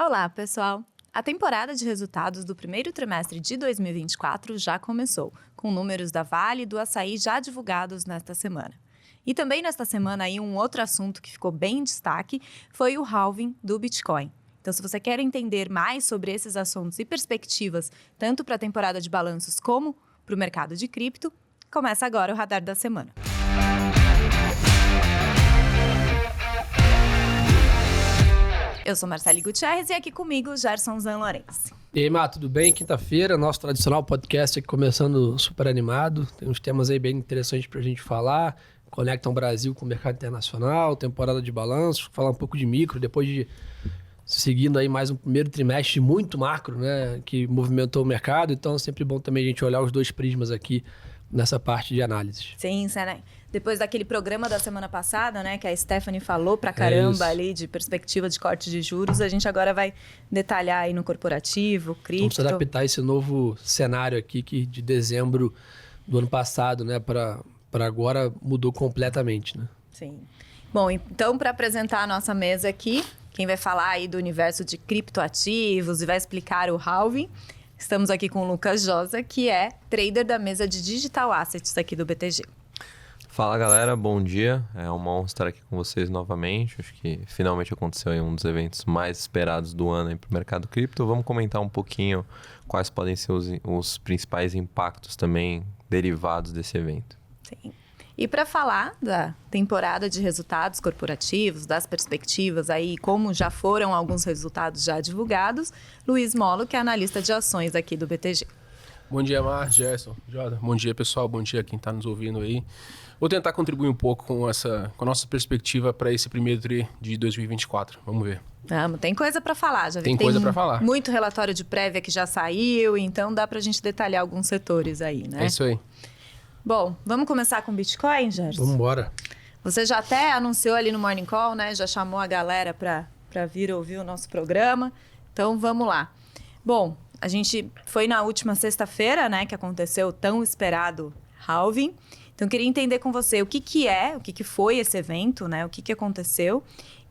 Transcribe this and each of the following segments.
Olá, pessoal! A temporada de resultados do primeiro trimestre de 2024 já começou, com números da Vale e do Assaí já divulgados nesta semana. E também nesta semana aí um outro assunto que ficou bem em destaque foi o halving do Bitcoin. Então, se você quer entender mais sobre esses assuntos e perspectivas, tanto para a temporada de balanços como para o mercado de cripto, começa agora o Radar da Semana. Eu sou Marcele Gutierrez e aqui comigo Gerson Zanlorenzi. E aí, Má, tudo bem? Quinta-feira, nosso tradicional podcast aqui começando super animado. Tem uns temas aí bem interessantes pra gente falar. Conectam o Brasil com o mercado internacional, temporada de balanços, falar um pouco de micro, depois de seguindo aí mais um primeiro trimestre muito macro, né, que movimentou o mercado. Então é sempre bom também a gente olhar os dois prismas aqui nessa parte de análises. Sim, né? Depois daquele programa da semana passada, né, que a Stephanie falou pra caramba ali de perspectiva de corte de juros, a gente agora vai detalhar aí no corporativo, cripto. Vamos adaptar esse novo cenário aqui que de dezembro do ano passado, né, para agora mudou completamente, né? Sim. Bom, então para apresentar a nossa mesa aqui, quem vai falar aí do universo de criptoativos e vai explicar o halving, estamos aqui com o Lucas Josa, que é trader da mesa de Digital Assets aqui do BTG. Fala galera, bom dia. É uma honra estar aqui com vocês novamente. Acho que finalmente aconteceu aí um dos eventos mais esperados do ano para o mercado cripto. Vamos comentar um pouquinho quais podem ser os principais impactos também derivados desse evento. Sim. E para falar da temporada de resultados corporativos, das perspectivas aí, como já foram alguns resultados já divulgados, Luiz Molo, que é analista de ações aqui do BTG. Bom dia, Mar, Gerson, Joda. Bom dia, pessoal. Bom dia a quem está nos ouvindo aí. Vou tentar contribuir um pouco com a nossa perspectiva para esse primeiro tri de 2024. Vamos ver. Tem coisa para falar. Já tem coisa para falar. Muito relatório de prévia que já saiu, então dá para a gente detalhar alguns setores aí, né? É isso aí. Bom, vamos começar com Bitcoin, Gerson? Vamos embora. Você já até anunciou ali no Morning Call, né? Já chamou a galera para vir ouvir o nosso programa. Então, vamos lá. Bom, a gente foi na última sexta-feira, né? Que aconteceu o tão esperado halving. Então, eu queria entender com você o que foi esse evento, né? O que aconteceu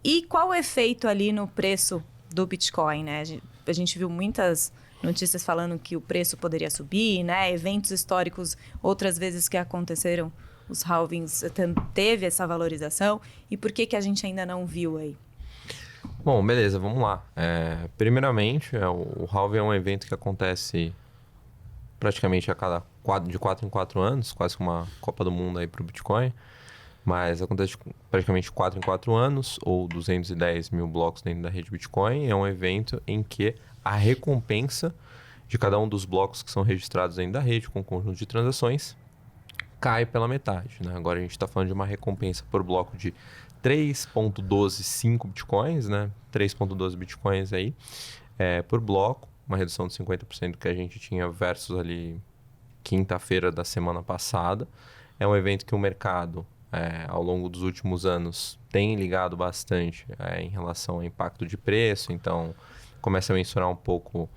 e qual o efeito ali no preço do Bitcoin, né? A gente viu muitas notícias falando que o preço poderia subir, né? Eventos históricos, outras vezes que aconteceram, os halvings teve essa valorização. E por que a gente ainda não viu aí? Bom, beleza, vamos lá. Primeiramente, o halving é um evento que acontece praticamente de 4 em 4 anos, quase que uma Copa do Mundo aí para o Bitcoin. Mas acontece praticamente 4 em 4 anos, ou 210 mil blocos dentro da rede Bitcoin. É um evento em que a recompensa de cada um dos blocos que são registrados dentro da rede, com um conjunto de transações, cai pela metade, né? Agora a gente está falando de uma recompensa por bloco de 3,125 Bitcoins, né? 3,12 Bitcoins aí, por bloco, uma redução de 50% que a gente tinha versus ali quinta-feira da semana passada. É um evento que o mercado, ao longo dos últimos anos, tem ligado bastante em relação ao impacto de preço, então começa a mensurar um pouco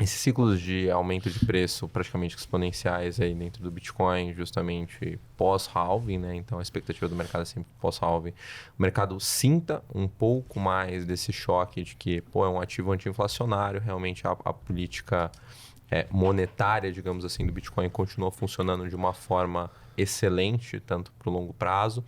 esses ciclos de aumento de preço praticamente exponenciais aí dentro do Bitcoin, justamente pós-halving, né? Então a expectativa do mercado é sempre pós-halving. O mercado sinta um pouco mais desse choque de que, é um ativo anti-inflacionário, realmente a política monetária, digamos assim, do Bitcoin continua funcionando de uma forma excelente, tanto para o longo prazo.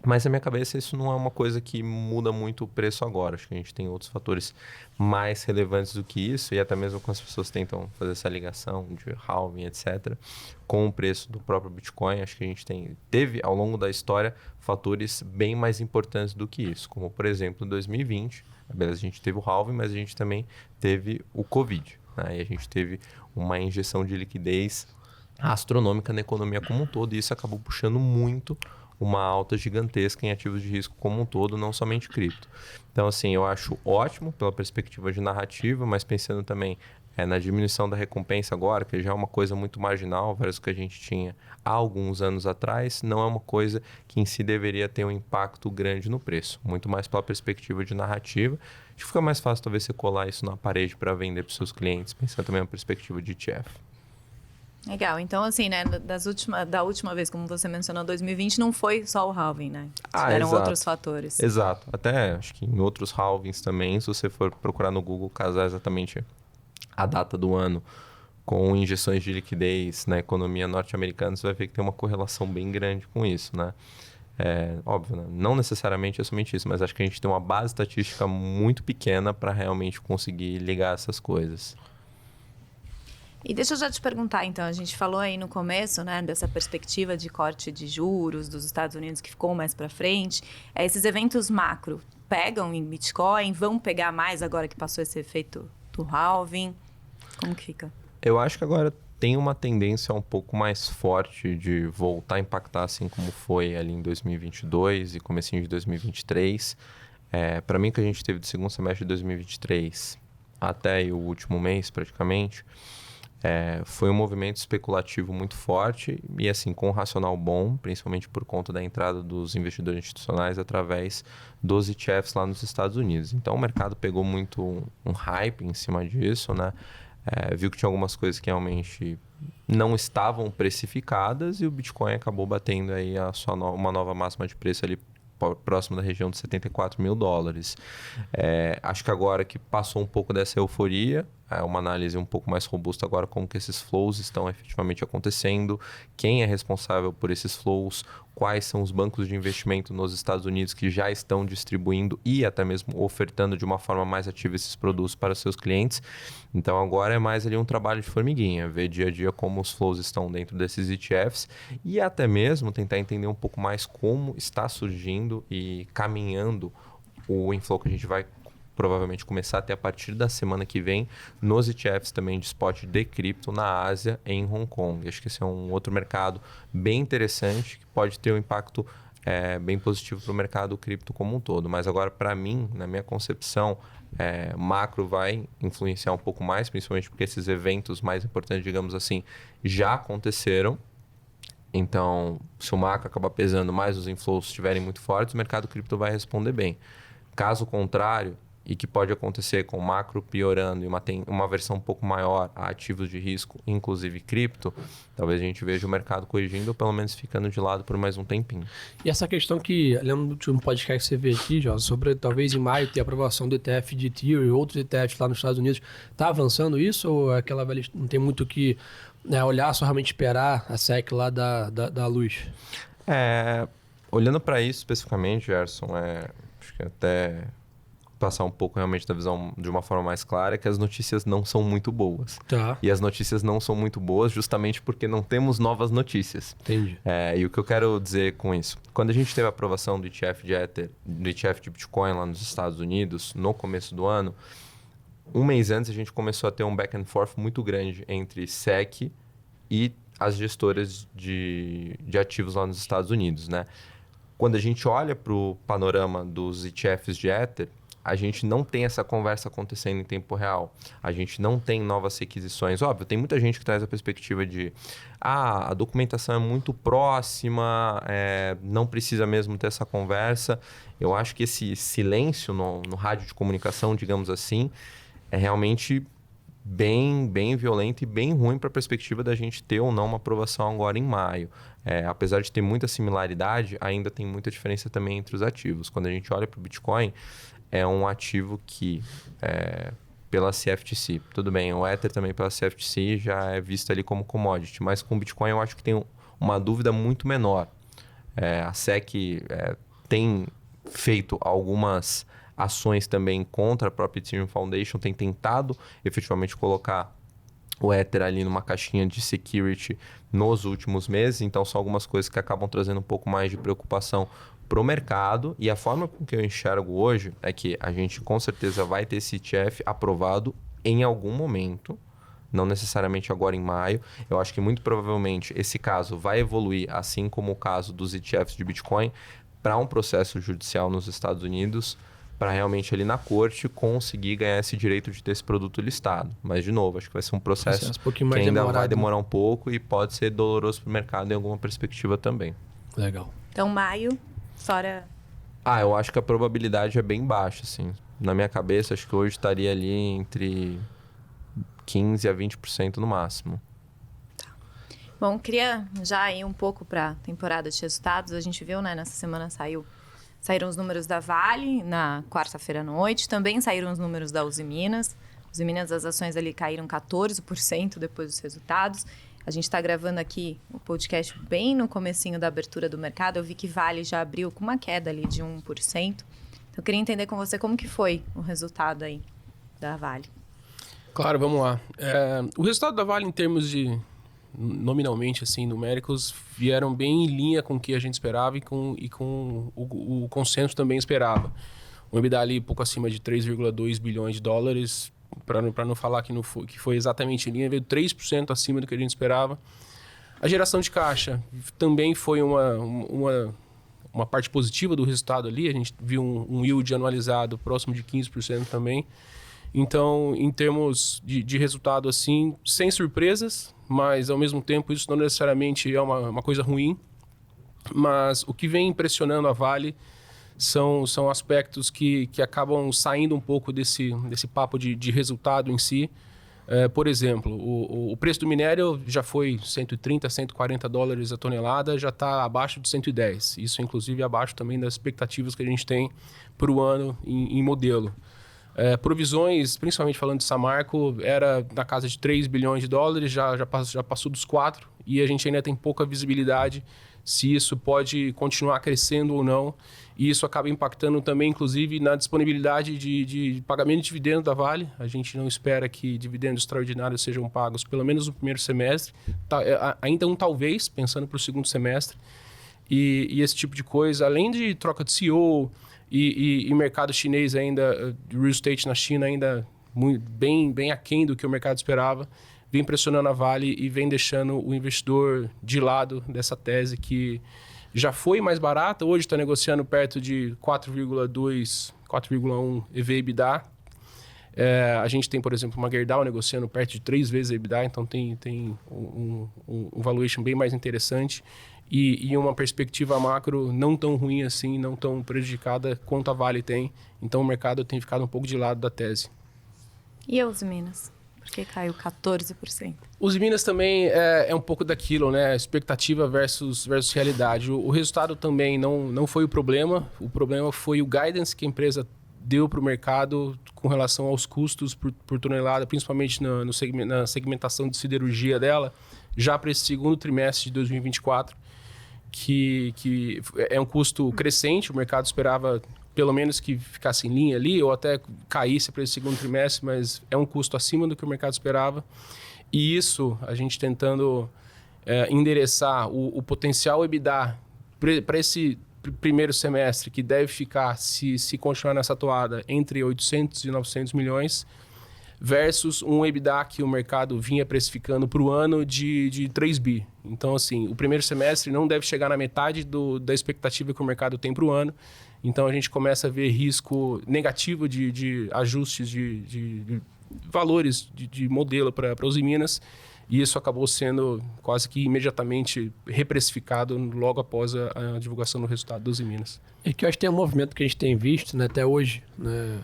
Mas na minha cabeça isso não é uma coisa que muda muito o preço agora. Acho que a gente tem outros fatores mais relevantes do que isso. E até mesmo quando as pessoas tentam fazer essa ligação de halving, etc., com o preço do próprio Bitcoin, acho que a gente teve ao longo da história fatores bem mais importantes do que isso. Como, por exemplo, em 2020, beleza, a gente teve o halving, mas a gente também teve o Covid, né? E a gente teve uma injeção de liquidez astronômica na economia como um todo. E isso acabou puxando muito uma alta gigantesca em ativos de risco como um todo, não somente cripto. Então, assim, eu acho ótimo pela perspectiva de narrativa, mas pensando também na diminuição da recompensa agora, que já é uma coisa muito marginal, versus o que a gente tinha há alguns anos atrás, não é uma coisa que em si deveria ter um impacto grande no preço. Muito mais pela perspectiva de narrativa. Acho que fica mais fácil talvez você colar isso na parede para vender para os seus clientes, pensando também na perspectiva de ETF. Legal. Então, assim, né, da última vez, como você mencionou, 2020, não foi só o halving, né? Tiveram exato. outros fatores. Exato. Até acho que em outros halvings também, se você for procurar no Google, casar exatamente a data do ano com injeções de liquidez na economia norte-americana, você vai ver que tem uma correlação bem grande com isso, né? Óbvio, né? Não necessariamente é somente isso, mas acho que a gente tem uma base estatística muito pequena para realmente conseguir ligar essas coisas. E deixa eu já te perguntar, então, a gente falou aí no começo, né, dessa perspectiva de corte de juros dos Estados Unidos que ficou mais para frente. Esses eventos macro pegam em Bitcoin, vão pegar mais agora que passou esse efeito do halving? Como que fica? Eu acho que agora tem uma tendência um pouco mais forte de voltar a impactar assim como foi ali em 2022 e comecinho de 2023. Para mim, o que a gente teve do segundo semestre de 2023 até aí o último mês, praticamente, foi um movimento especulativo muito forte e assim com um racional bom, principalmente por conta da entrada dos investidores institucionais através dos ETFs lá nos Estados Unidos. Então o mercado pegou muito um hype em cima disso, né? Viu que tinha algumas coisas que realmente não estavam precificadas e o Bitcoin acabou batendo aí uma nova máxima de preço ali próximo da região de $74.000. Acho que agora que passou um pouco dessa euforia, uma análise um pouco mais robusta agora como que esses flows estão efetivamente acontecendo, quem é responsável por esses flows, quais são os bancos de investimento nos Estados Unidos que já estão distribuindo e até mesmo ofertando de uma forma mais ativa esses produtos para seus clientes. Então agora é mais ali um trabalho de formiguinha, ver dia a dia como os flows estão dentro desses ETFs e até mesmo tentar entender um pouco mais como está surgindo e caminhando o inflow que a gente vai provavelmente começar até a partir da semana que vem nos ETFs também de spot de cripto na Ásia e em Hong Kong. Acho que esse é um outro mercado bem interessante que pode ter um impacto bem positivo para o mercado cripto como um todo. Mas agora, para mim, na minha concepção, macro vai influenciar um pouco mais, principalmente porque esses eventos mais importantes, digamos assim, já aconteceram. Então, se o macro acabar pesando mais, os inflows estiverem muito fortes, o mercado cripto vai responder bem. Caso contrário, e que pode acontecer com o macro piorando e uma versão um pouco maior a ativos de risco, inclusive cripto, talvez a gente veja o mercado corrigindo ou pelo menos ficando de lado por mais um tempinho. E essa questão que, lembro do último podcast que você vê aqui, Jó, sobre talvez em maio ter aprovação do ETF de Ethereum e outros ETFs lá nos Estados Unidos, está avançando isso ou aquela velha, não tem muito que olhar, só realmente esperar a SEC lá da luz? Olhando para isso especificamente, Gerson, acho que até passar um pouco realmente da visão de uma forma mais clara, que as notícias não são muito boas. Tá. E as notícias não são muito boas justamente porque não temos novas notícias. Entendi. E o que eu quero dizer com isso? Quando a gente teve a aprovação do ETF de Ether, do ETF de Bitcoin lá nos Estados Unidos, no começo do ano, um mês antes a gente começou a ter um back and forth muito grande entre SEC e as gestoras de ativos lá nos Estados Unidos, né? Quando a gente olha para o panorama dos ETFs de Ether, a gente não tem essa conversa acontecendo em tempo real. A gente não tem novas requisições. Óbvio, tem muita gente que traz a perspectiva de a documentação é muito próxima, não precisa mesmo ter essa conversa. Eu acho que esse silêncio no rádio de comunicação, digamos assim, é realmente bem violento e bem ruim para a perspectiva da gente ter ou não uma aprovação agora em maio. Apesar de ter muita similaridade, ainda tem muita diferença também entre os ativos. Quando a gente olha para o Bitcoin, é um ativo que, pela CFTC, tudo bem, o Ether também pela CFTC já é visto ali como commodity, mas com o Bitcoin eu acho que tem uma dúvida muito menor. A SEC tem feito algumas ações também contra a própria Ethereum Foundation, tem tentado efetivamente colocar o Ether ali numa caixinha de security nos últimos meses, então são algumas coisas que acabam trazendo um pouco mais de preocupação para o mercado, e a forma com que eu enxergo hoje é que a gente com certeza vai ter esse ETF aprovado em algum momento, não necessariamente agora em maio. Eu acho que muito provavelmente esse caso vai evoluir, assim como o caso dos ETFs de Bitcoin, para um processo judicial nos Estados Unidos, para realmente ali na corte conseguir ganhar esse direito de ter esse produto listado. Mas, de novo, acho que vai ser um processo que ainda vai demorar um pouco e pode ser doloroso para o mercado em alguma perspectiva também. Legal. Então, maio, fora... Eu acho que a probabilidade é bem baixa, assim. Na minha cabeça, acho que hoje estaria ali entre 15% a 20% no máximo. Bom, queria já ir um pouco para a temporada de resultados. A gente viu, né, nessa semana saíram os números da Vale na quarta-feira à noite. Também saíram os números da Uzi Minas. Uzi Minas, as ações ali caíram 14% depois dos resultados. A gente está gravando aqui o podcast bem no comecinho da abertura do mercado. Eu vi que Vale já abriu com uma queda ali de 1%. Então, eu queria entender com você como que foi o resultado aí da Vale. Claro, vamos lá. O resultado da Vale em termos de, nominalmente, assim, numéricos, vieram bem em linha com o que a gente esperava e com o consenso também esperava. O EBITDA ali pouco acima de 3,2 bilhões de dólares, para não falar que foi exatamente em linha, veio 3% acima do que a gente esperava. A geração de caixa também foi uma parte positiva do resultado ali. A gente viu um yield anualizado próximo de 15% também. Então, em termos de resultado, assim, sem surpresas, mas ao mesmo tempo isso não necessariamente é uma coisa ruim. Mas o que vem impressionando a Vale são aspectos que acabam saindo um pouco desse papo de resultado em si. Por exemplo, o preço do minério já foi 130, 140 dólares a tonelada, já está abaixo de 110. Isso, inclusive, abaixo também das expectativas que a gente tem para o ano em modelo. Provisões, principalmente falando de Samarco, era na casa de 3 bilhões de dólares, já passou dos 4, e a gente ainda tem pouca visibilidade se isso pode continuar crescendo ou não. E isso acaba impactando também, inclusive, na disponibilidade de pagamento de dividendo da Vale. A gente não espera que dividendos extraordinários sejam pagos, pelo menos no primeiro semestre. Ainda talvez, pensando para o segundo semestre. E esse tipo de coisa, além de troca de CEO e mercado chinês ainda, real estate na China ainda bem aquém do que o mercado esperava, vem pressionando a Vale e vem deixando o investidor de lado dessa tese que já foi mais barata, hoje está negociando perto de 4,2, 4,1 EV/EBITDA. A gente tem, por exemplo, uma Gerdau negociando perto de 3 vezes a EBITDA, então tem um valuation bem mais interessante e uma perspectiva macro não tão ruim assim, não tão prejudicada quanto a Vale tem. Então o mercado tem ficado um pouco de lado da tese. E a Uzi Minas? Por que caiu 14%? Uzi Minas também é um pouco daquilo, né? Expectativa versus realidade. O resultado também não foi o problema. O problema foi o guidance que a empresa deu para o mercado com relação aos custos por tonelada, principalmente na segmentação de siderurgia dela, já para esse segundo trimestre de 2024, que é um custo crescente. O mercado esperava pelo menos que ficasse em linha ali, ou até caísse para esse segundo trimestre, mas é um custo acima do que o mercado esperava. E isso, a gente tentando endereçar o potencial EBITDA para esse primeiro semestre, que deve ficar, se continuar nessa toada, entre 800 e 900 milhões, versus um EBITDA que o mercado vinha precificando para o ano de 3 bi. Então, assim, o primeiro semestre não deve chegar na metade da expectativa que o mercado tem para o ano. Então, a gente começa a ver risco negativo de ajustes de valores de modelo para Uzi Minas. E isso acabou sendo quase que imediatamente reprecificado logo após a divulgação do resultado do Uzi Minas. E que eu acho que tem um movimento que a gente tem visto, né, até hoje, né,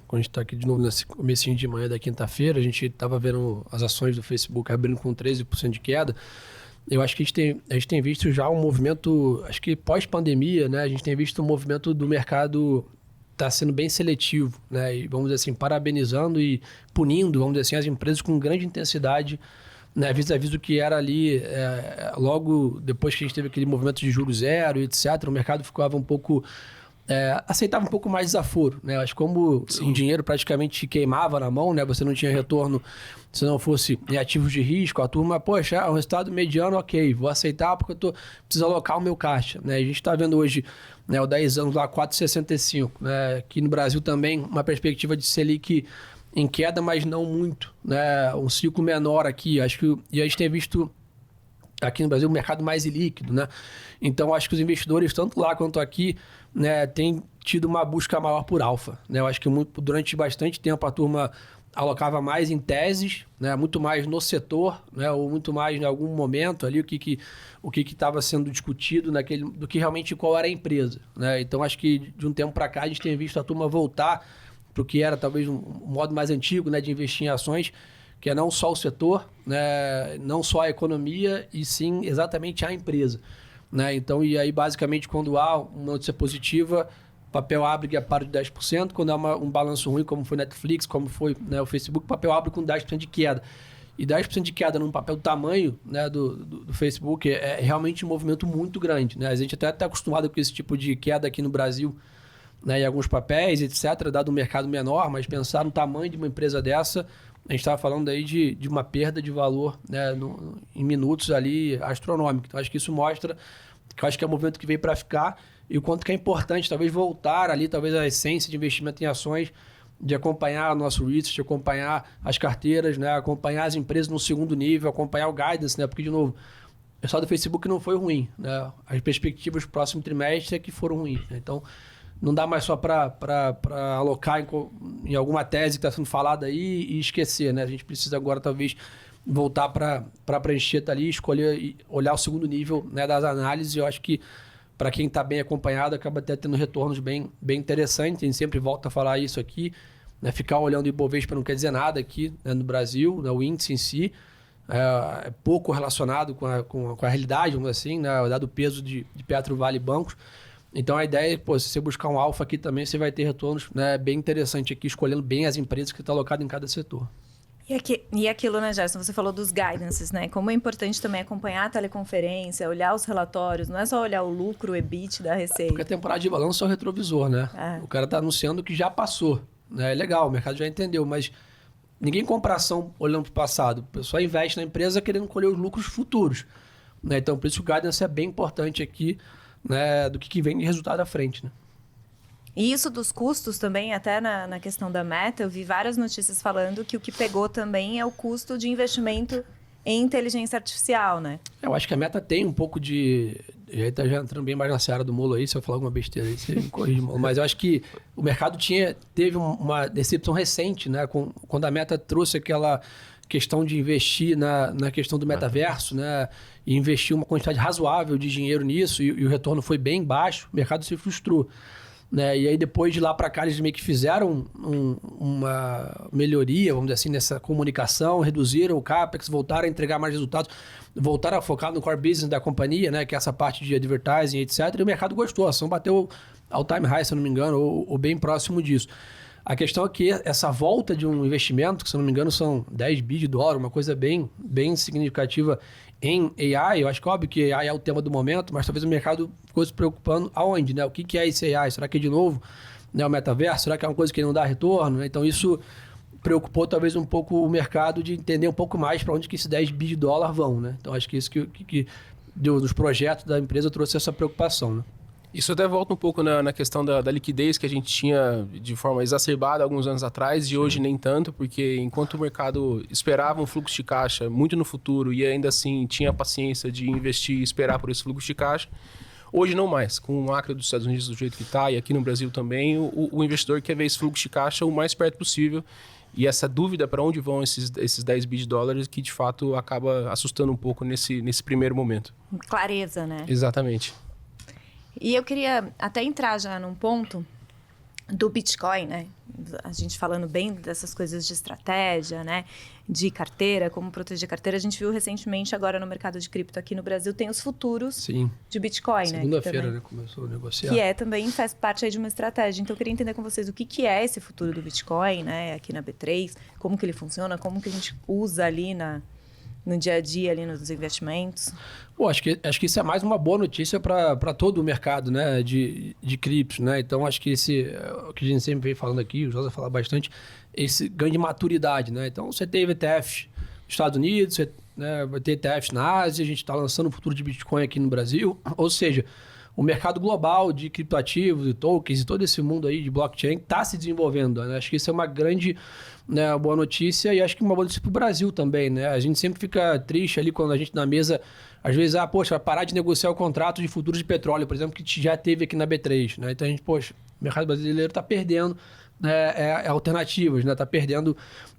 quando a gente está aqui de novo nesse comecinho de manhã da quinta-feira, a gente estava vendo as ações do Facebook abrindo com 13% de queda. Eu acho que a gente tem visto já um movimento, acho que pós-pandemia, né? A gente tem visto um movimento do mercado tá sendo bem seletivo, né? E vamos dizer assim, parabenizando e punindo, vamos dizer assim, as empresas com grande intensidade, né? Vis-a-vis do que era ali, logo depois que a gente teve aquele movimento de juros zero, etc., o mercado ficava um pouco... aceitava um pouco mais desaforo, né? Acho que como o dinheiro praticamente queimava na mão, né? Você não tinha retorno se não fosse em ativos de risco, a turma, poxa, um resultado mediano, ok, vou aceitar porque eu preciso alocar o meu caixa, né? A gente está vendo hoje, né, o 10 anos lá, 4,65, né? Aqui no Brasil também uma perspectiva de Selic em queda, mas não muito, né? Um ciclo menor aqui, acho que, e a gente tem visto aqui no Brasil um mercado mais ilíquido, né? Então, acho que os investidores, tanto lá quanto aqui, né, têm tido uma busca maior por alfa, né? Eu acho que durante bastante tempo a turma alocava mais em teses, né, muito mais no setor, né, ou muito mais em algum momento ali o que estava sendo discutido do que realmente qual era a empresa, né? Então, acho que de um tempo para cá a gente tem visto a turma voltar para o que era talvez um modo mais antigo, né, de investir em ações, que é não só o setor, né, não só a economia, e sim exatamente a empresa. Né? Então, e aí basicamente quando há uma notícia positiva, o papel abre a par de 10%, quando há um balanço ruim, como foi Netflix, como foi, né, o Facebook, o papel abre com 10% de queda. E 10% de queda num papel do tamanho, né, do Facebook é realmente um movimento muito grande. Né? A gente até está acostumado com esse tipo de queda aqui no Brasil, né, em alguns papéis, etc., dado um mercado menor, mas pensar no tamanho de uma empresa dessa, a gente estava falando aí de uma perda de valor, né, em minutos ali astronômico. Então, acho que isso mostra que eu acho que é um movimento que veio para ficar e o quanto que é importante talvez voltar ali, talvez a essência de investimento em ações, de acompanhar o nosso research, de acompanhar as carteiras, né, acompanhar as empresas no segundo nível, acompanhar o guidance, né, porque, de novo, o pessoal do Facebook não foi ruim. Né, as perspectivas do próximo trimestre é que foram ruins. Né, então, não dá mais só para alocar em alguma tese que está sendo falada aí e esquecer. Né, a gente precisa agora, talvez, voltar para a prancheta ali, escolher e olhar o segundo nível, né, das análises. Eu acho que para quem está bem acompanhado, acaba até tendo retornos bem interessantes. A gente sempre volta a falar isso aqui. Né? Ficar olhando o Ibovespa não quer dizer nada aqui, né, no Brasil, né? O índice em si é pouco relacionado com a realidade, vamos dizer assim, né? Dado o peso de Petro, Vale e bancos. Então a ideia é, se você buscar um alfa aqui também, você vai ter retornos, né, bem interessantes aqui, escolhendo bem as empresas que estão alocadas em cada setor. E aquilo, né, Gerson? Você falou dos guidances, né? Como é importante também acompanhar a teleconferência, olhar os relatórios, não é só olhar o lucro, o EBIT da receita. Porque a temporada de balanço é o retrovisor, né? O cara está anunciando que já passou. Né? É legal, o mercado já entendeu, mas ninguém compra ação olhando para o passado. O pessoal investe na empresa querendo colher os lucros futuros. Né? Então, por isso o guidance é bem importante aqui, né, do que vem de resultado à frente. Né? E isso dos custos também, até na questão da Meta, eu vi várias notícias falando que o que pegou também é o custo de investimento em inteligência artificial, né? Eu acho que a Meta tem um pouco de... Já está entrando bem mais na seara do Molo aí, se eu falar alguma besteira aí, você me corrige. Mas eu acho que o mercado teve uma decepção recente, né? Quando a Meta trouxe aquela questão de investir na questão do metaverso, né? E investir uma quantidade razoável de dinheiro nisso e o retorno foi bem baixo, o mercado se frustrou. Né? E aí depois de lá para cá eles meio que fizeram uma melhoria, vamos dizer assim, nessa comunicação, reduziram o CAPEX, voltaram a entregar mais resultados, voltaram a focar no core business da companhia, né? Que é essa parte de advertising, etc. E o mercado gostou, a ação bateu all time high, se eu não me engano, ou bem próximo disso. A questão é que essa volta de um investimento, que se eu não me engano são 10 bi de dólar, uma coisa bem significativa em AI, eu acho que óbvio que AI é o tema do momento, mas talvez o mercado ficou se preocupando aonde, né? O que é esse AI? Será que é de novo, né, o metaverso? Será que é uma coisa que não dá retorno? Né? Então isso preocupou talvez um pouco o mercado de entender um pouco mais para onde que esses 10 bi de dólar vão. Né? Então acho que isso que dos projetos da empresa trouxe essa preocupação. Né? Isso até volta um pouco na questão da liquidez que a gente tinha de forma exacerbada alguns anos atrás e hoje nem tanto, porque enquanto o mercado esperava um fluxo de caixa muito no futuro e ainda assim tinha a paciência de investir e esperar por esse fluxo de caixa, hoje não mais. Com o macro dos Estados Unidos do jeito que está e aqui no Brasil também, o investidor quer ver esse fluxo de caixa o mais perto possível e essa dúvida para onde vão esses 10 bi de dólares que de fato acaba assustando um pouco nesse primeiro momento. Clareza, né? Exatamente. E eu queria até entrar já num ponto do Bitcoin, né? A gente falando bem dessas coisas de estratégia, né? De carteira, como proteger carteira. A gente viu recentemente agora no mercado de cripto aqui no Brasil, tem os futuros Sim. de Bitcoin, Segunda-feira, né? Começou a negociar. Que também faz parte aí de uma estratégia. Então, eu queria entender com vocês o que é esse futuro do Bitcoin, né? Aqui na B3, como que ele funciona, como que a gente usa ali no dia a dia, ali nos investimentos. Pô, acho que isso é mais uma boa notícia para todo o mercado, né, de criptos, né? Então, acho que o que a gente sempre vem falando aqui, o José fala bastante, esse ganho de maturidade, né? Então, você teve ETFs nos Estados Unidos, você, né, vai ter ETFs na Ásia, a gente está lançando o futuro de Bitcoin aqui no Brasil, ou seja, o mercado global de criptoativos e tokens e todo esse mundo aí de blockchain está se desenvolvendo, né? Acho que isso é uma grande, né, boa notícia e acho que uma boa notícia para o Brasil também, né? A gente sempre fica triste ali quando a gente na mesa, às vezes, poxa, vai parar de negociar o contrato de futuros de petróleo, por exemplo, que já teve aqui na B3, né? Então a gente, poxa, o mercado brasileiro está perdendo, né, alternativas, né? Está perdendo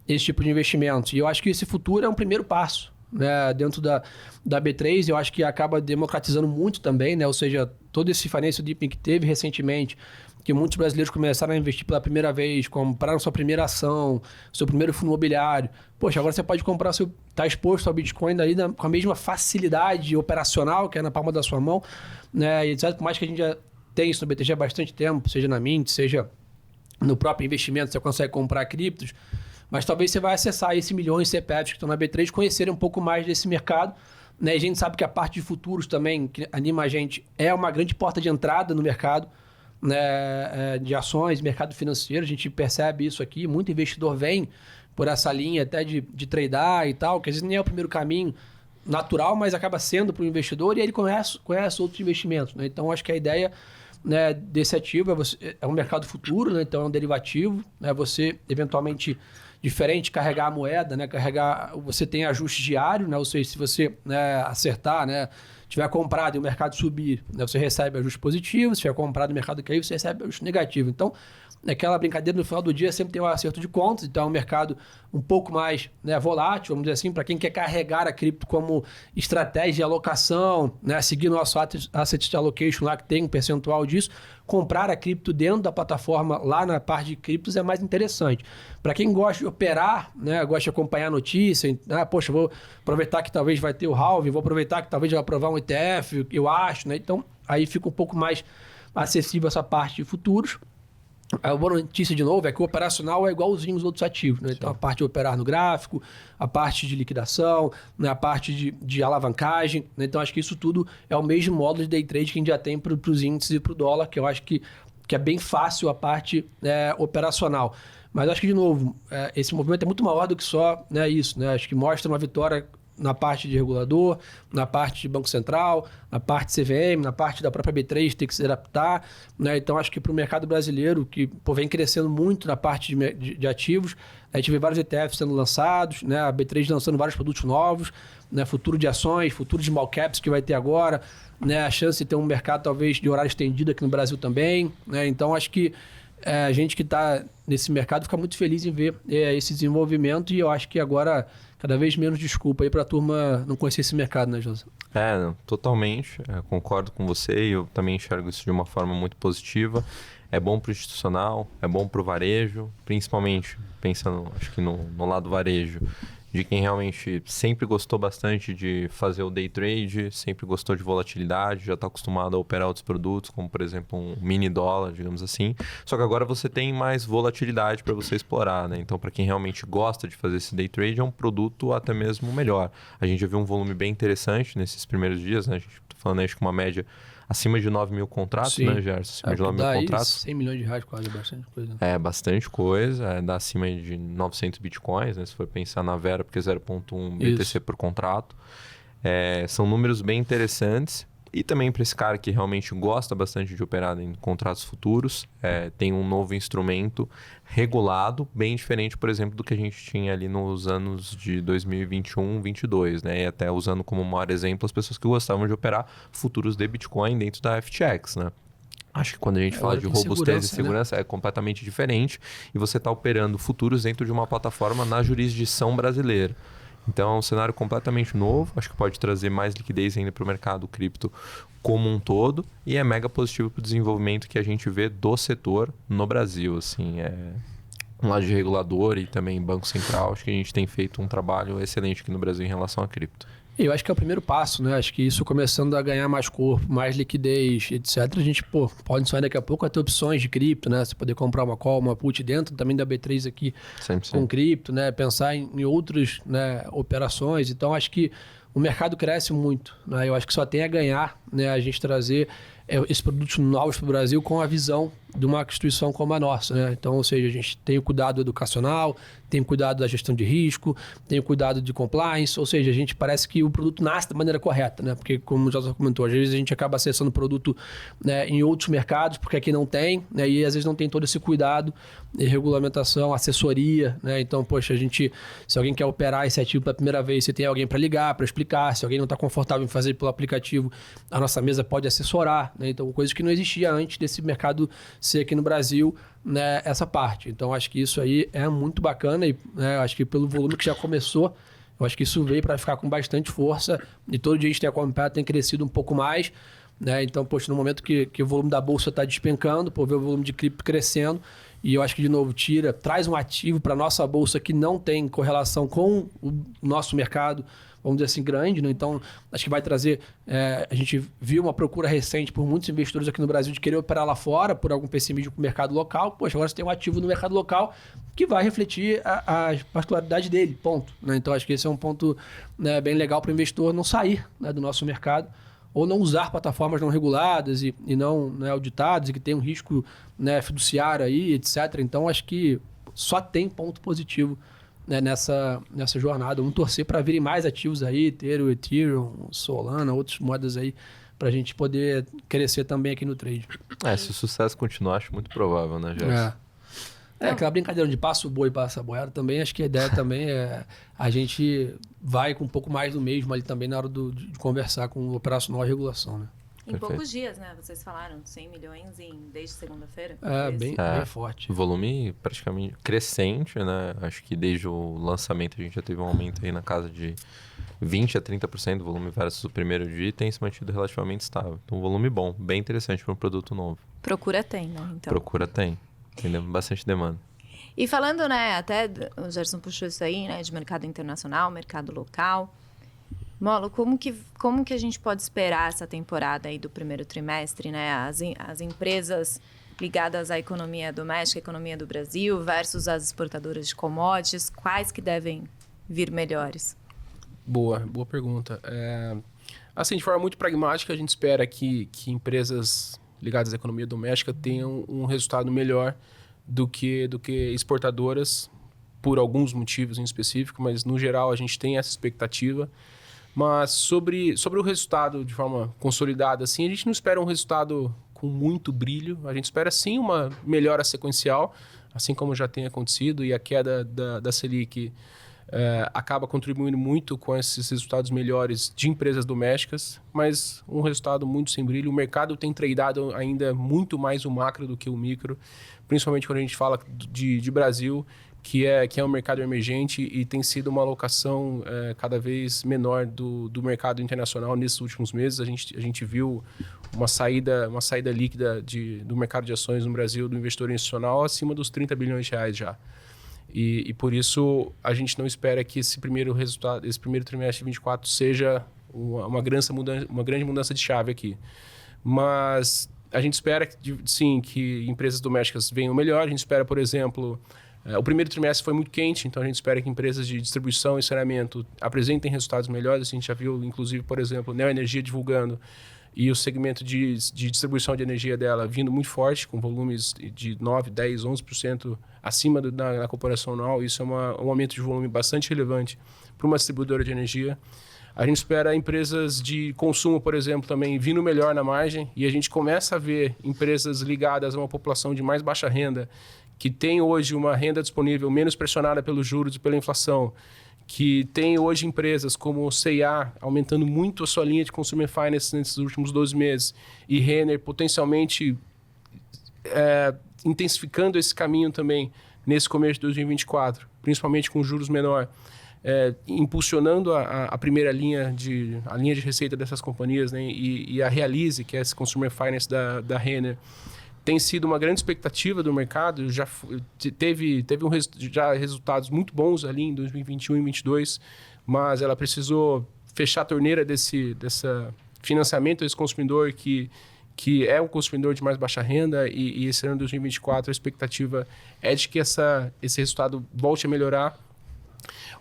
esse tipo de investimentos. E eu acho que esse futuro é um primeiro passo, né, dentro da B3, eu acho que acaba democratizando muito também, né? Ou seja, todo esse financial deepening que teve recentemente, que muitos brasileiros começaram a investir pela primeira vez, compraram sua primeira ação, seu primeiro fundo imobiliário. Poxa, agora você pode comprar tá exposto ao Bitcoin daí com a mesma facilidade operacional, que é na palma da sua mão, né? E etc. Por mais que a gente já tem isso no BTG há bastante tempo, seja na Mint, seja no próprio investimento, você consegue comprar criptos, mas talvez você vai acessar esses milhões de CPFs que estão na B3, conhecerem um pouco mais desse mercado, né? E a gente sabe que a parte de futuros também, que anima a gente, é uma grande porta de entrada no mercado, né, de ações, mercado financeiro. A gente percebe isso aqui, muito investidor vem por essa linha até de tradar e tal, que às vezes nem é o primeiro caminho natural, mas acaba sendo para o investidor e ele conhece outros investimentos, né? Então, acho que a ideia, né, desse ativo é um mercado futuro, né? Então é um derivativo, né? Você eventualmente, diferente, carregar a moeda, né? Você tem ajuste diário, né? Ou seja, se você, né, acertar, né, tiver comprado e o mercado subir, né, você recebe ajuste positivo, se tiver comprado e o mercado cair, você recebe ajuste negativo. Então, aquela brincadeira no final do dia sempre tem um acerto de contas, então é um mercado um pouco mais, né, volátil, vamos dizer assim, para quem quer carregar a cripto como estratégia de alocação, né, seguir nosso asset allocation lá, que tem um percentual disso, comprar a cripto dentro da plataforma lá na parte de criptos é mais interessante. Para quem gosta de operar, né, gosta de acompanhar a notícia, poxa, vou aproveitar que talvez vai ter o halving, vou aproveitar que talvez vai aprovar um ETF, eu acho, né? Então aí fica um pouco mais acessível essa parte de futuros. A boa notícia, de novo, é que o operacional é igualzinho aos outros ativos, né? Então, a parte de operar no gráfico, a parte de liquidação, né? A parte de alavancagem, né? Então, acho que isso tudo é o mesmo módulo de day trade que a gente já tem para os índices e para o dólar, que eu acho que é bem fácil a parte operacional. Mas acho que, de novo, esse movimento é muito maior do que só, né, isso, né? Acho que mostra uma vitória na parte de regulador, na parte de Banco Central, na parte de CVM, na parte da própria B3 ter que se adaptar, né? Então, acho que para o mercado brasileiro, que vem crescendo muito na parte de ativos, a gente vê vários ETFs sendo lançados, né? A B3 lançando vários produtos novos, né? Futuro de ações, futuro de small caps que vai ter agora, né? A chance de ter um mercado talvez de horário estendido aqui no Brasil também, né? Então, acho que a gente que está nesse mercado fica muito feliz em ver esse desenvolvimento, e eu acho que agora cada vez menos desculpa aí para a turma não conhecer esse mercado, né, José? Não, totalmente. Concordo com você e eu também enxergo isso de uma forma muito positiva. É bom para o institucional, é bom para o varejo, principalmente pensando, acho que no lado varejo, de quem realmente sempre gostou bastante de fazer o day trade, sempre gostou de volatilidade, já está acostumado a operar outros produtos, como por exemplo um mini dólar, digamos assim. Só que agora você tem mais volatilidade para você explorar, né? Então, para quem realmente gosta de fazer esse day trade, é um produto até mesmo melhor. A gente já viu um volume bem interessante nesses primeiros dias, né? A gente está falando aí de uma média acima de 9 mil contratos, sim, né, Gerson? Acima de 9 mil contratos. 100 milhões de reais quase, bastante coisa. Bastante coisa. Dá acima de 900 bitcoins, né? Se for pensar na Vera, porque 0,1 BTC por contrato. São números bem interessantes. E também para esse cara que realmente gosta bastante de operar em contratos futuros, tem um novo instrumento regulado, bem diferente, por exemplo, do que a gente tinha ali nos anos de 2021, 2022, né? E até usando como maior exemplo as pessoas que gostavam de operar futuros de Bitcoin dentro da FTX, né? Acho que quando a gente fala de robustez e segurança, né, é completamente diferente, e você está operando futuros dentro de uma plataforma na jurisdição brasileira. Então é um cenário completamente novo, acho que pode trazer mais liquidez ainda para o mercado cripto como um todo, e é mega positivo para o desenvolvimento que a gente vê do setor no Brasil. Assim, um lado de regulador e também Banco Central, acho que a gente tem feito um trabalho excelente aqui no Brasil em relação a cripto. Eu acho que é o primeiro passo, né? Acho que isso começando a ganhar mais corpo, mais liquidez, etc. A gente, pode sonhar daqui a pouco a ter opções de cripto, né? Você poder comprar uma call, uma put dentro também da B3 aqui 100%. Com cripto, né? Pensar em outras, né, operações. Então, acho que o mercado cresce muito, né? Eu acho que só tem a ganhar, né, a gente trazer esses produtos novos para o Brasil com a visão de uma instituição como a nossa, né? Então, ou seja, a gente tem o cuidado educacional, tem o cuidado da gestão de risco, tem o cuidado de compliance, ou seja, a gente parece que o produto nasce da maneira correta, né? Porque, como o Jota comentou, às vezes a gente acaba acessando o produto, né, em outros mercados, porque aqui não tem, né? E às vezes não tem todo esse cuidado de regulamentação, assessoria, né? Então, poxa, se alguém quer operar esse ativo pela primeira vez, você tem alguém para ligar, para explicar. Se alguém não está confortável em fazer pelo aplicativo, a nossa mesa pode assessorar, né? Então, coisas que não existia antes desse mercado ser aqui no Brasil, né, essa parte. Então, acho que isso aí é muito bacana e, né, acho que pelo volume que já começou, Eu acho que isso veio para ficar com bastante força e todo dia a gente tem acompanhado, tem crescido um pouco mais, né? Então, poxa, no momento que o volume da bolsa está despencando, ver o volume de cripto crescendo, e eu acho que, de novo, traz um ativo para a nossa bolsa que não tem correlação com o nosso mercado, vamos dizer assim, grande, né? Então, acho que vai trazer... a gente viu uma procura recente por muitos investidores aqui no Brasil de querer operar lá fora por algum pessimismo com o mercado local. Poxa, agora você tem um ativo no mercado local que vai refletir a particularidade dele, ponto. Né? Então, acho que esse é um ponto, né, bem legal para o investidor não sair, né, do nosso mercado ou não usar plataformas não reguladas e não, né, auditadas e que tem um risco, né, fiduciário aí, etc. Então, acho que só tem ponto positivo, né, nessa jornada. Vamos torcer para virem mais ativos aí, ter o Ethereum, Solana, outras moedas aí, para a gente poder crescer também aqui no trade. Se o sucesso continuar, acho muito provável, né, Gerson? Aquela brincadeira de passa o boi e passa a boiada também, acho que a ideia também é a gente vai com um pouco mais do mesmo ali também na hora de conversar com o operacional e regulação, né? Em poucos dias, né? Vocês falaram 100 milhões desde segunda-feira. Bem forte. Volume praticamente crescente, né? Acho que desde o lançamento a gente já teve um aumento aí na casa de 20% a 30% do volume versus o primeiro dia e tem se mantido relativamente estável. Então, volume bom, bem interessante para um produto novo. Procura tem, né? Então. Procura tem. Entendeu? Bastante demanda. E falando, né, até o Gerson puxou isso aí, né, de mercado internacional, mercado local. Molo, como que a gente pode esperar essa temporada aí do primeiro trimestre, né? As empresas ligadas à economia doméstica, economia do Brasil, versus as exportadoras de commodities, quais que devem vir melhores? Boa pergunta. Assim, de forma muito pragmática, a gente espera que empresas ligadas à economia doméstica tenham um resultado melhor do que exportadoras, por alguns motivos em específico, mas no geral a gente tem essa expectativa. Mas sobre o resultado de forma consolidada, assim, a gente não espera um resultado com muito brilho, a gente espera sim uma melhora sequencial, assim como já tem acontecido, e a queda da Selic acaba contribuindo muito com esses resultados melhores de empresas domésticas, mas um resultado muito sem brilho. O mercado tem tradeado ainda muito mais o macro do que o micro, principalmente quando a gente fala de Brasil, que é um mercado emergente e tem sido uma alocação cada vez menor do mercado internacional nesses últimos meses. A gente viu uma saída líquida do mercado de ações no Brasil do investidor institucional acima dos 30 bilhões de reais já. E por isso a gente não espera que esse primeiro trimestre de 24 seja uma grande mudança de chave aqui. Mas a gente espera, sim, que empresas domésticas venham melhor. A gente espera, por exemplo, o primeiro trimestre foi muito quente, então a gente espera que empresas de distribuição e saneamento apresentem resultados melhores. A gente já viu, inclusive, por exemplo, Neoenergia divulgando e o segmento de distribuição de energia dela vindo muito forte, com volumes de 9%, 10%, 11% acima da corporação anual. Isso é um aumento de volume bastante relevante para uma distribuidora de energia. A gente espera empresas de consumo, por exemplo, também vindo melhor na margem, e a gente começa a ver empresas ligadas a uma população de mais baixa renda, que tem hoje uma renda disponível menos pressionada pelos juros e pela inflação, que tem hoje empresas como o C&A aumentando muito a sua linha de Consumer Finance nesses últimos 12 meses, e Renner potencialmente intensificando esse caminho também nesse começo de 2024, principalmente com juros menor, impulsionando a primeira linha de receita dessas companhias, né? E a Realize, que é esse Consumer Finance da Renner, tem sido uma grande expectativa do mercado, já teve já resultados muito bons ali em 2021 e 2022, mas ela precisou fechar a torneira desse financiamento desse consumidor que é um consumidor de mais baixa renda, e esse ano de 2024 a expectativa é de que esse resultado volte a melhorar.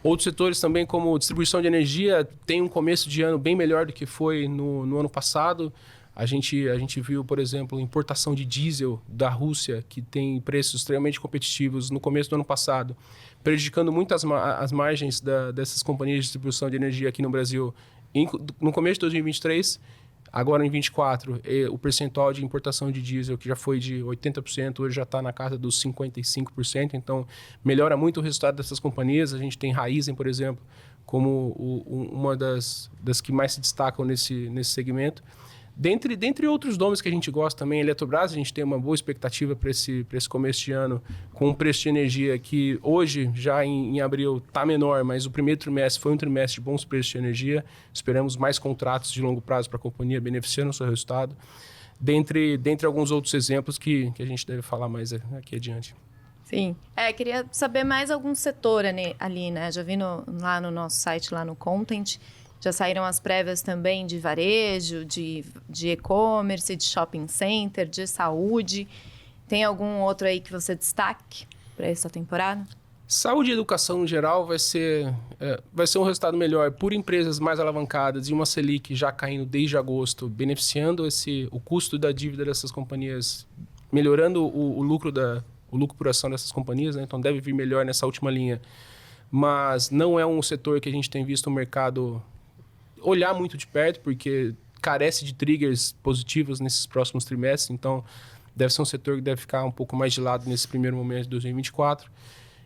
Outros setores também, como distribuição de energia, tem um começo de ano bem melhor do que foi no ano passado. A gente viu, por exemplo, importação de diesel da Rússia, que tem preços extremamente competitivos no começo do ano passado, prejudicando muito as margens dessas companhias de distribuição de energia aqui no Brasil. No começo de 2023, agora em 2024, o percentual de importação de diesel, que já foi de 80%, hoje já está na casa dos 55%. Então, melhora muito o resultado dessas companhias. A gente tem Raízen, por exemplo, como uma das que mais se destacam nesse segmento. Dentre outros nomes que a gente gosta também, Eletrobras, a gente tem uma boa expectativa para esse começo de ano, com um preço de energia que hoje, já em abril, está menor, mas o primeiro trimestre foi um trimestre de bons preços de energia. Esperamos mais contratos de longo prazo para a companhia, beneficiando o seu resultado. Dentre alguns outros exemplos que a gente deve falar mais aqui adiante. Sim. Queria saber mais algum setor ali, né? Já vi lá no nosso site, lá no Content, já saíram as prévias também de varejo, de e-commerce, de shopping center, de saúde. Tem algum outro aí que você destaque para essa temporada? Saúde e educação, no geral, vai ser um resultado melhor por empresas mais alavancadas e uma Selic já caindo desde agosto, beneficiando o custo da dívida dessas companhias, melhorando o lucro por ação dessas companhias, né? Então deve vir melhor nessa última linha. Mas não é um setor que a gente tem visto o mercado olhar muito de perto, porque carece de triggers positivos nesses próximos trimestres. Então deve ser um setor que deve ficar um pouco mais de lado nesse primeiro momento de 2024.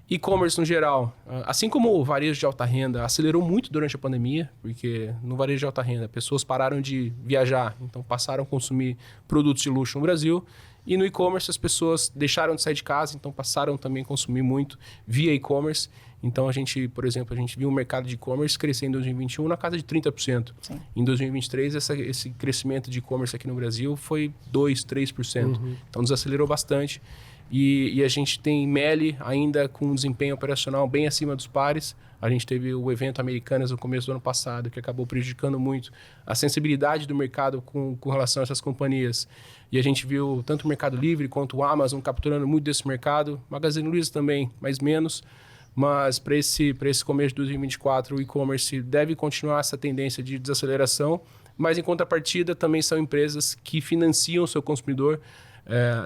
E-commerce no geral, assim como o varejo de alta renda, acelerou muito durante a pandemia, porque no varejo de alta renda, pessoas pararam de viajar, então passaram a consumir produtos de luxo no Brasil. E no e-commerce, as pessoas deixaram de sair de casa, então passaram também a consumir muito via e-commerce. Então, por exemplo, a gente viu o mercado de e-commerce crescer em 2021 na casa de 30%. Sim. Em 2023, esse crescimento de e-commerce aqui no Brasil foi 2%, 3%. Então, desacelerou bastante. E a gente tem Meli ainda com um desempenho operacional bem acima dos pares. A gente teve o evento Americanas no começo do ano passado, que acabou prejudicando muito a sensibilidade do mercado com relação a essas companhias. E a gente viu tanto o Mercado Livre quanto o Amazon capturando muito desse mercado. Magazine Luiza também, mas menos. Mas para esse começo de 2024, o e-commerce deve continuar essa tendência de desaceleração. Mas, em contrapartida, também são empresas que financiam o seu consumidor.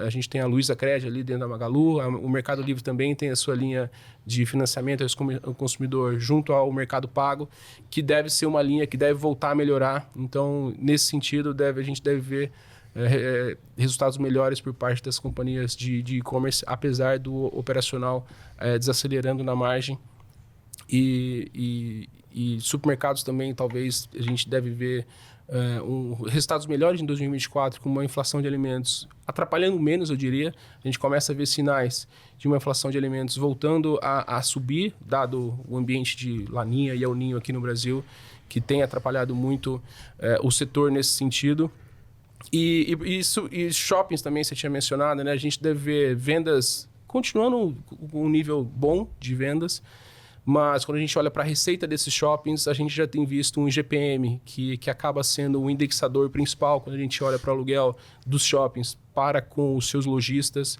A gente tem a Luizacred ali dentro da Magalu, o Mercado Livre também tem a sua linha de financiamento ao consumidor junto ao Mercado Pago, que deve ser uma linha que deve voltar a melhorar. Então, nesse sentido, a gente deve ver resultados melhores por parte das companhias de e-commerce, apesar do operacional desacelerando na margem. E supermercados também, talvez, a gente deve ver resultados melhores em 2024, com uma inflação de alimentos atrapalhando menos, eu diria. A gente começa a ver sinais de uma inflação de alimentos voltando a subir, dado o ambiente de Laninha e El Niño aqui no Brasil, que tem atrapalhado muito o setor nesse sentido. E shoppings também, você tinha mencionado, né? A gente deve ver vendas continuando com um nível bom de vendas, mas quando a gente olha para a receita desses shoppings, a gente já tem visto um IGPM, que acaba sendo o indexador principal quando a gente olha para o aluguel dos shoppings para com os seus lojistas,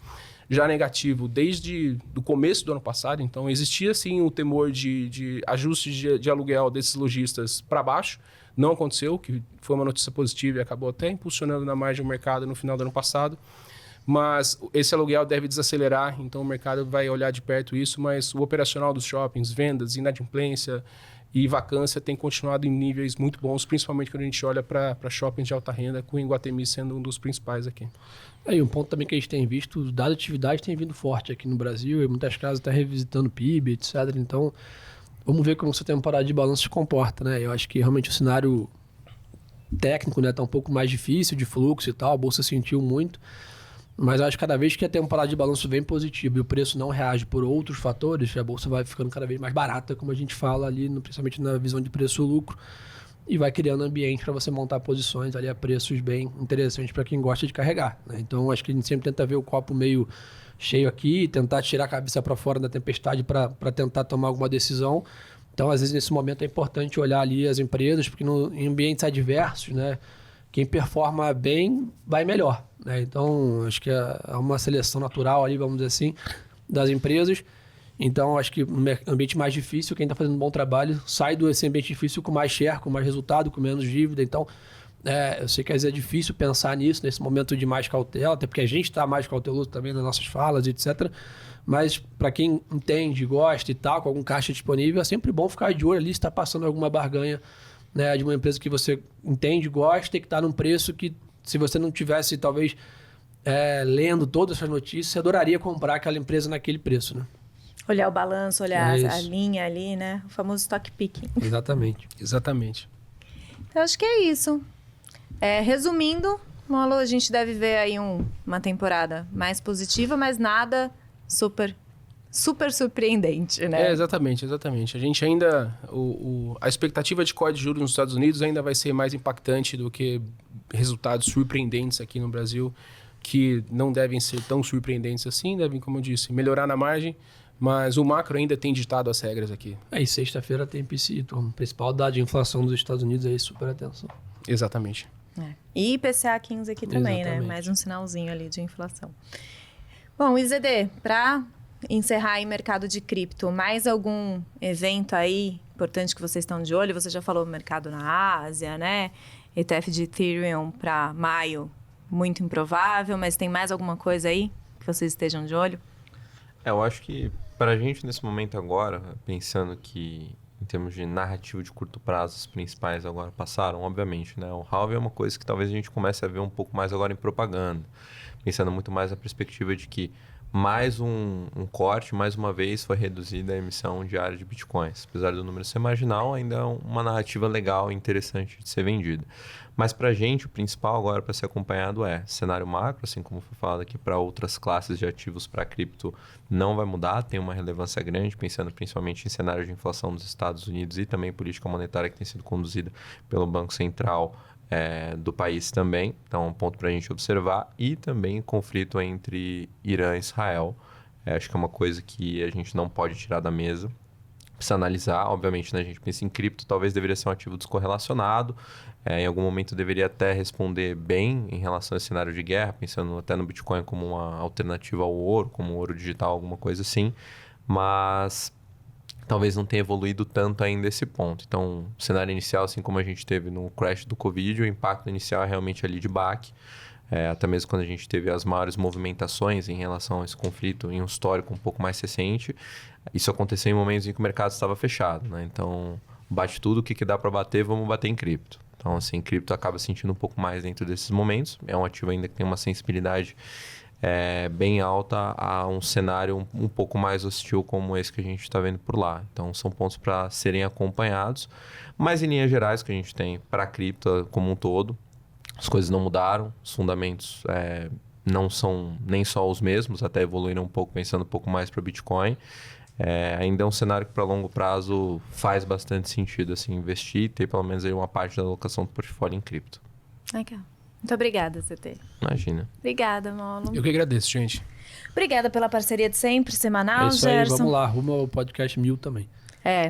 já negativo desde o começo do ano passado. Então, existia sim o temor de ajuste de aluguel desses lojistas para baixo. Não aconteceu, que foi uma notícia positiva e acabou até impulsionando na margem o mercado no final do ano passado. Mas esse aluguel deve desacelerar, então o mercado vai olhar de perto isso, mas o operacional dos shoppings, vendas, inadimplência e vacância tem continuado em níveis muito bons, principalmente quando a gente olha para shoppings de alta renda, com o Iguatemi sendo um dos principais aqui. E um ponto também que a gente tem visto, os dados de atividade têm vindo forte aqui no Brasil, e muitas casas estão revisitando o PIB, etc. Então, vamos ver como essa temporada de balanço se comporta, né? Eu acho que realmente o cenário técnico, né, tá um pouco mais difícil de fluxo e tal, a bolsa sentiu muito. Mas eu acho que cada vez que a temporada de balanço vem positiva e o preço não reage por outros fatores, a bolsa vai ficando cada vez mais barata, como a gente fala ali, principalmente na visão de preço-lucro, e vai criando ambiente para você montar posições ali a preços bem interessantes para quem gosta de carregar, né? Então, acho que a gente sempre tenta ver o copo meio cheio aqui, tentar tirar a cabeça para fora da tempestade para tentar tomar alguma decisão. Então, às vezes, nesse momento é importante olhar ali as empresas, porque em ambientes adversos, né, quem performa bem vai melhor, né? Então, acho que há uma seleção natural ali, vamos dizer assim, das empresas. Então, acho que no ambiente mais difícil, quem está fazendo um bom trabalho sai desse ambiente difícil com mais share, com mais resultado, com menos dívida. Então, eu sei que às vezes é difícil pensar nisso, nesse momento de mais cautela, até porque a gente está mais cauteloso também nas nossas falas, etc. Mas para quem entende, gosta e tal, com algum caixa disponível, é sempre bom ficar de olho ali se está passando alguma barganha, né, de uma empresa que você entende, gosta e que está num preço que, se você não tivesse, talvez, lendo todas essas notícias, você adoraria comprar aquela empresa naquele preço, né? Olhar o balanço, olhar a linha ali, né? O famoso stock picking. Exatamente. Exatamente. Então, acho que é isso. Resumindo, Molo, a gente deve ver aí uma temporada mais positiva, mas nada super surpreendente, né? Exatamente. A gente ainda... a expectativa de corte de juros nos Estados Unidos ainda vai ser mais impactante do que resultados surpreendentes aqui no Brasil, que não devem ser tão surpreendentes assim, devem, como eu disse, melhorar na margem, mas o macro ainda tem ditado as regras aqui. E sexta-feira tem PCI, o principal dado de inflação dos Estados Unidos aí, super atenção. Exatamente. E IPCA 15 aqui também, Exatamente. né? Mais um sinalzinho ali de inflação. Bom, IZD, para encerrar aí mercado de cripto, mais algum evento aí importante que vocês estão de olho? Você já falou mercado na Ásia, né? ETF de Ethereum para maio, muito improvável, mas tem mais alguma coisa aí que vocês estejam de olho? Eu acho que para a gente nesse momento agora, pensando que em termos de narrativa de curto prazo, os principais agora passaram, obviamente, né? O halving é uma coisa que talvez a gente comece a ver um pouco mais agora em propaganda, pensando muito mais na perspectiva de que mais um corte, mais uma vez foi reduzida a emissão diária de bitcoins. Apesar do número ser marginal, ainda é uma narrativa legal e interessante de ser vendida. Mas para a gente, o principal agora para ser acompanhado é cenário macro, assim como foi falado aqui, para outras classes de ativos para cripto não vai mudar, tem uma relevância grande, pensando principalmente em cenário de inflação dos Estados Unidos e também política monetária que tem sido conduzida pelo Banco Central do país também. Então, é um ponto para a gente observar. E também conflito entre Irã e Israel. Acho que é uma coisa que a gente não pode tirar da mesa. Precisa analisar. Obviamente, né, a gente pensa em cripto, talvez deveria ser um ativo descorrelacionado. Em algum momento deveria até responder bem em relação a esse cenário de guerra, pensando até no Bitcoin como uma alternativa ao ouro, como ouro digital, alguma coisa assim. Mas talvez não tenha evoluído tanto ainda esse ponto. Então, o cenário inicial, assim como a gente teve no crash do Covid, o impacto inicial é realmente ali de baque. Até mesmo quando a gente teve as maiores movimentações em relação a esse conflito em um histórico um pouco mais recente, isso aconteceu em momentos em que o mercado estava fechado, né? Então, bate tudo, o que dá para bater, vamos bater em cripto. Então, assim, cripto acaba sentindo um pouco mais dentro desses momentos. É um ativo ainda que tem uma sensibilidade bem alta a um cenário um pouco mais hostil como esse que a gente está vendo por lá. Então, são pontos para serem acompanhados. Mas, em linhas gerais, que a gente tem para a cripto como um todo, as coisas não mudaram, os fundamentos não são nem só os mesmos, até evoluíram um pouco, pensando um pouco mais para o Bitcoin. Ainda é um cenário que para longo prazo faz bastante sentido assim, investir e ter pelo menos aí uma parte da alocação do portfólio em cripto. Legal. Muito obrigada, CT. Imagina. Obrigada, Molo. Eu que agradeço, gente. Obrigada pela parceria de sempre, semanal, É isso aí, Gerson. vamos lá, rumo ao podcast 1000 também.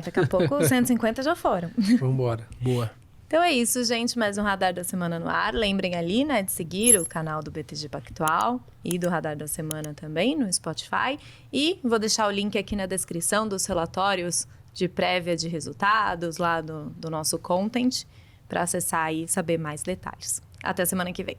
Daqui a pouco 150 já foram. Vamos embora. Boa. Então é isso, gente. Mais um Radar da Semana no ar. Lembrem ali, né, de seguir o canal do BTG Pactual e do Radar da Semana também no Spotify. E vou deixar o link aqui na descrição dos relatórios de prévia de resultados lá do nosso content para acessar e saber mais detalhes. Até semana que vem.